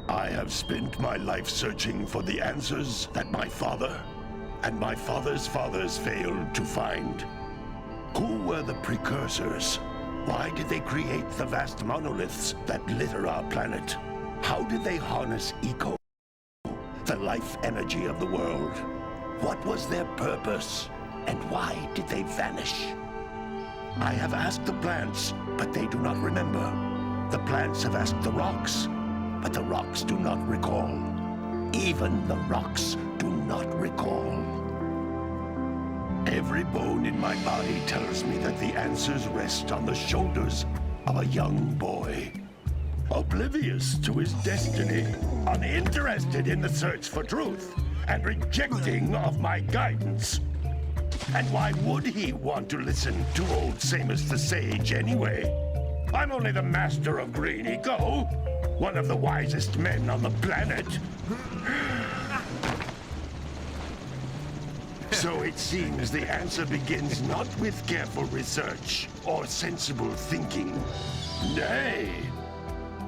I have spent my life searching for the answers that my father and my father's fathers failed to find. Who were the Precursors? Why did they create the vast monoliths that litter our planet? How did they harness eco, the life energy of the world? What was their purpose, and why did they vanish? I have asked the plants, but they do not remember. The plants have asked the rocks, but the rocks do not recall. Even the rocks do not recall. Every bone in my body tells me that the answers rest on the shoulders of a young boy. Oblivious to his destiny, uninterested in the search for truth, and rejecting of my guidance. And why would he want to listen to old Samus the Sage anyway? I'm only the master of green eco, one of the wisest men on the planet. So it seems the answer begins not with careful research or sensible thinking. Nay,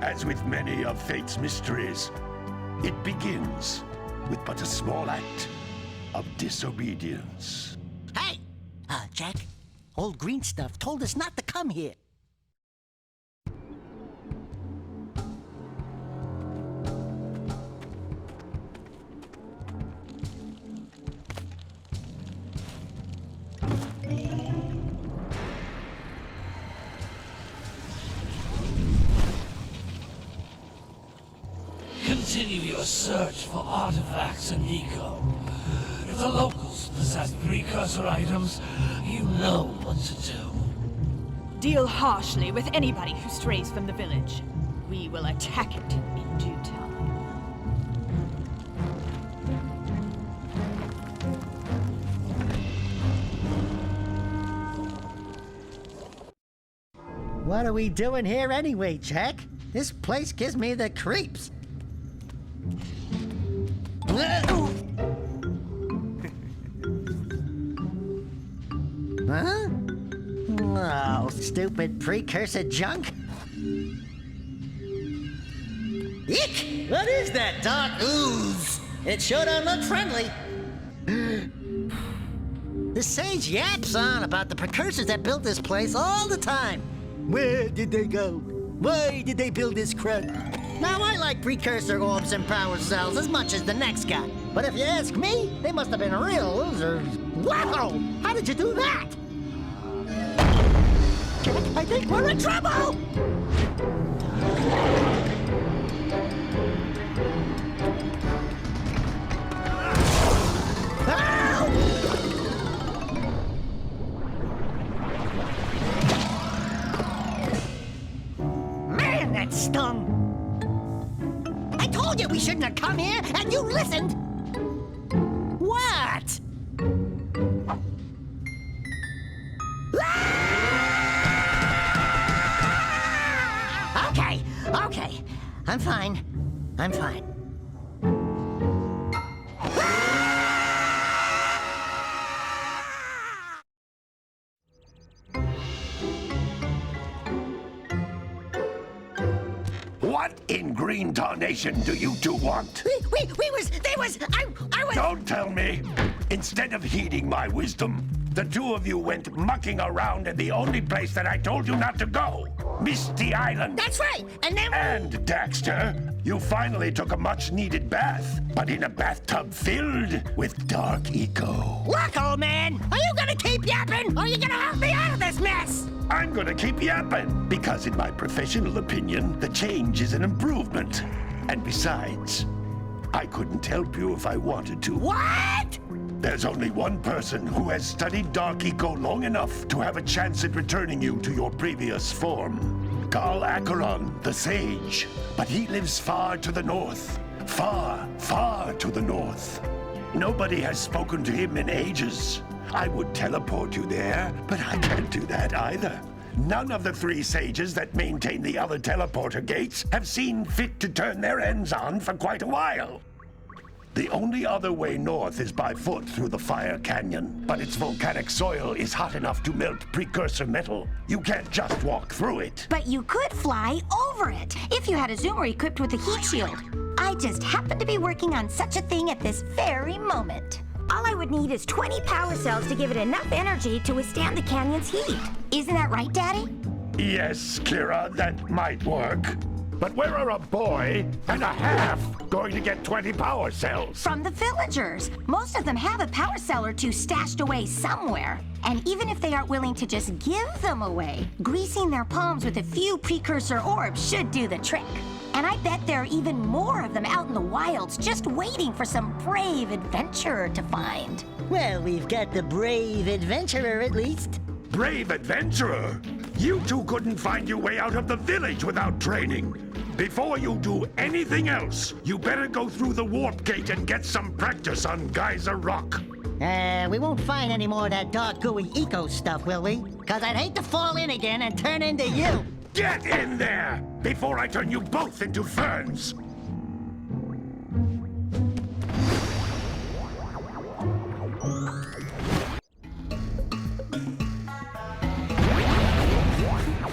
as with many of fate's mysteries, it begins with but a small act of disobedience. Hey! Jack, old green stuff told us not to come here. Continue your search for artifacts and eco. If the locals possess precursor items, you know what to do. Deal harshly with anybody who strays from the village. We will attack it in due time. What are we doing here anyway, Jack? This place gives me the creeps. Huh? Oh, stupid precursor junk. Eek! What is that dark ooze? It sure don't look friendly. The sage yaps on about the precursors that built this place all the time. Where did they go? Why did they build this crud? Now, I like precursor orbs and power cells as much as the next guy. But if you ask me, they must have been real losers. Wow! How did you do that? Jack, I think we're in trouble! Man, that stung! I told you we shouldn't have come here, and you listened! What? Okay. I'm fine. incarnation do you two want? I was... Don't tell me. Instead of heeding my wisdom, the two of you went mucking around in the only place that I told you not to go. Misty Island. That's right, and then... And, Daxter, you finally took a much-needed bath, but in a bathtub filled with dark eco. Look, old man, are you gonna keep yapping, or are you gonna help me out of this mess? I'm gonna keep yapping, because in my professional opinion, the change is an improvement. And besides, I couldn't help you if I wanted to. What? There's only one person who has studied Dark Eco long enough to have a chance at returning you to your previous form. Carl Acheron, the Sage. But he lives far to the north. Far, far to the north. Nobody has spoken to him in ages. I would teleport you there, but I can't do that either. None of the three sages that maintain the other teleporter gates have seen fit to turn their ends on for quite a while. The only other way north is by foot through the Fire Canyon, but its volcanic soil is hot enough to melt precursor metal. You can't just walk through it. But you could fly over it if you had a zoomer equipped with a heat shield. I just happen to be working on such a thing at this very moment. All I would need is 20 power cells to give it enough energy to withstand the canyon's heat. Isn't that right, Daddy? Yes, Kira, that might work. But where are a boy and a half going to get 20 power cells? From the villagers. Most of them have a power cell or two stashed away somewhere. And even if they aren't willing to just give them away, greasing their palms with a few precursor orbs should do the trick. And I bet there are even more of them out in the wilds just waiting for some brave adventurer to find. Well, we've got the brave adventurer at least. Brave adventurer? You two couldn't find your way out of the village without training. Before you do anything else, you better go through the warp gate and get some practice on Geyser Rock. We won't find any more of that dark gooey eco stuff, will we? Because I'd hate to fall in again and turn into you. Get in there before I turn you both into ferns.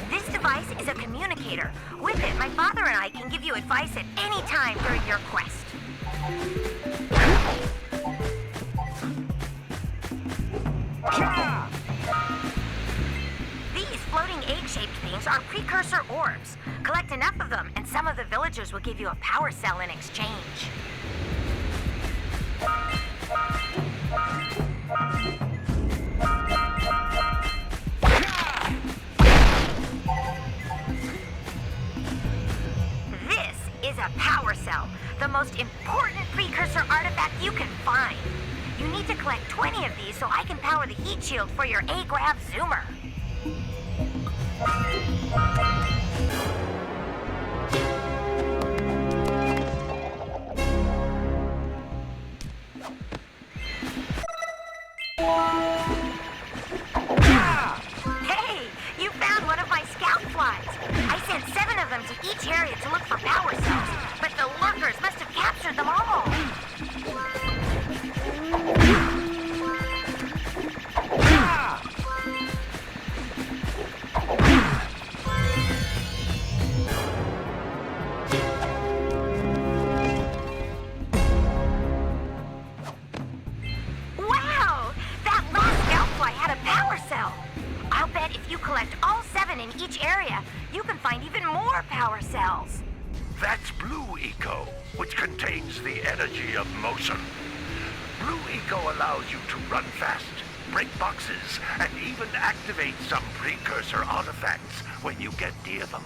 This device is a communicator. With it, my father and I can give you advice at any time during your quest. These floating egg-shaped things are precursor orbs. Collect enough of them, and some of the villagers will give you a power cell in exchange. This is a power cell, the most important precursor artifact you can find. You need to collect 20 of these so I can power the heat shield for your A-Grav zoomer. Hey, you found one of my scout flies. I sent 7 of them to each area to look for power cells, but the lurkers must have captured them all. Wow! That last scout fly had a power cell. I'll bet if you collect all 7 in each area, you can find even more power cells. That's Blue Eco, which contains the energy of motion. Blue Eco allows you to run fast, break boxes, and even activate some precursor artifacts when you get near them.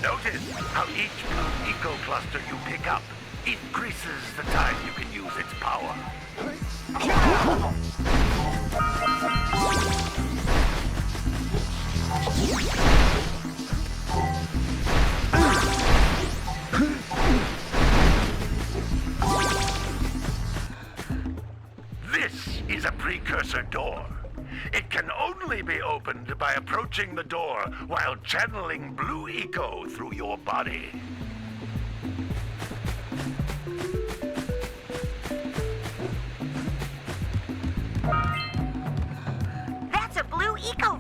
Notice how each Blue Eco cluster you pick up increases the time you can use its power. This is a precursor door. It can only be opened by approaching the door while channeling Blue Eco through your body. That's a Blue Eco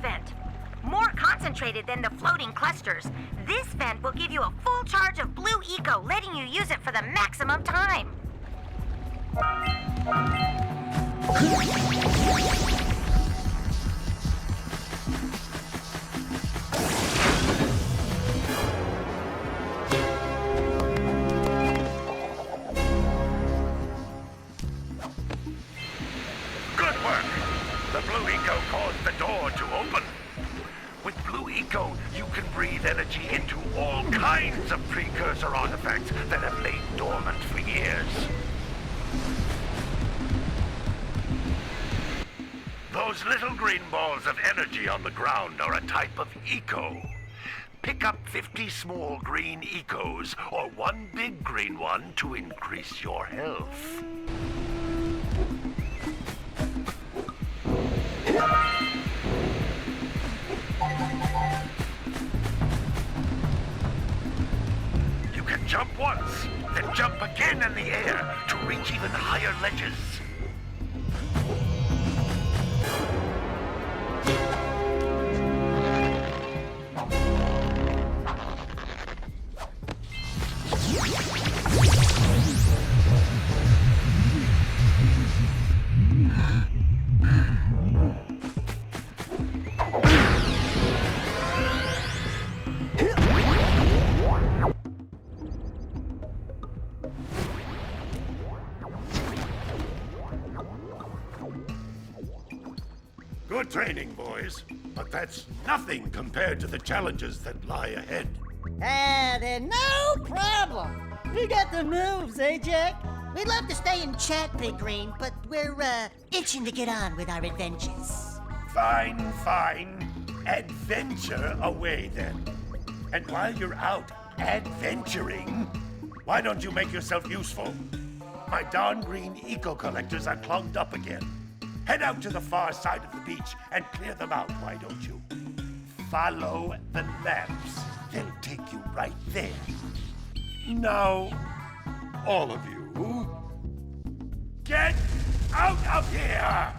concentrated than the floating clusters. This vent will give you a full charge of blue eco, letting you use it for the maximum time. Good work! The blue eco caused the door to open. With blue eco, you can breathe energy into all kinds of precursor artifacts that have lain dormant for years. Those little green balls of energy on the ground are a type of eco. Pick up 50 small green ecos or one big green one to increase your health. You can jump once, then jump again in the air to reach even higher ledges. Good training, boys. But that's nothing compared to the challenges that lie ahead. Then no problem. We got the moves, eh, Jack? We'd love to stay and chat, Big Green, but we're, itching to get on with our adventures. Fine, fine. Adventure away, then. And while you're out adventuring, why don't you make yourself useful? My darn green eco-collectors are clogged up again. Head out to the far side of the beach and clear them out, why don't you? Follow the lamps. They'll take you right there. Now, all of you, get out of here!